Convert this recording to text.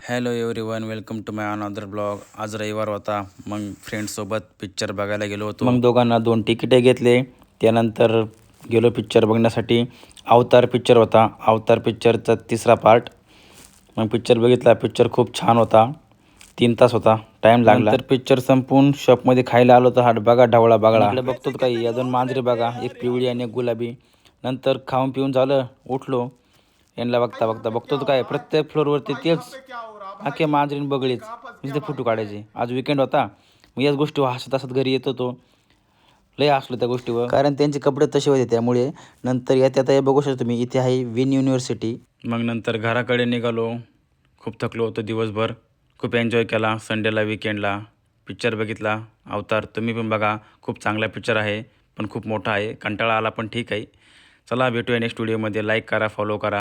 Hello everyone, welcome to my another blog. आज रविवार होता, मग फ्रेंड्ससोबत पिक्चर बघायला गेलो होतो. मग दोघांना 2 तिकिटे घेतले. त्यानंतर गेलो पिक्चर बघण्यासाठी. अवतार पिक्चर होता. अवतार पिक्चरचा 3रा पार्ट. मग पिक्चर बघितला. पिक्चर खूप छान होता. 3 तास होता, टाईम लागला. नंतर पिक्चर संपून शॉपमध्ये खायला आलो तर हाट बघा, ढवळा बघा. इकडे बघतो काही या 2 मांजरे बघा, एक पिवळी आणि एक गुलाबी. नंतर खाऊन पिऊन झालं, उठलो. यांना बघतो काय प्रत्येक फ्लोअरवरती तेच अख्खे मांजरीन बगळीच नुसते फोटो काढायचे. आज विकेंड होता, मग याच गोष्टी हसत हसत घरी येत होतो. लय हसलो त्या गोष्टीवर, कारण त्यांचे कपडे तसे होते त्यामुळे. नंतर येत्यात हे बघू शकतो तुम्ही, इथे आहे विन युनिव्हर्सिटी. मग नंतर घराकडे निघालो. खूप थकलो होतो दिवसभर. खूप एन्जॉय केला संडेला, विकेंडला. पिक्चर बघितला अवतार. तुम्ही पण बघा, खूप चांगला पिक्चर आहे, पण खूप मोठा आहे. कंटाळा आला पण ठीक आहे. चला भेटूया नेक्स्ट व्हिडिओमध्ये. लाईक करा, फॉलो करा.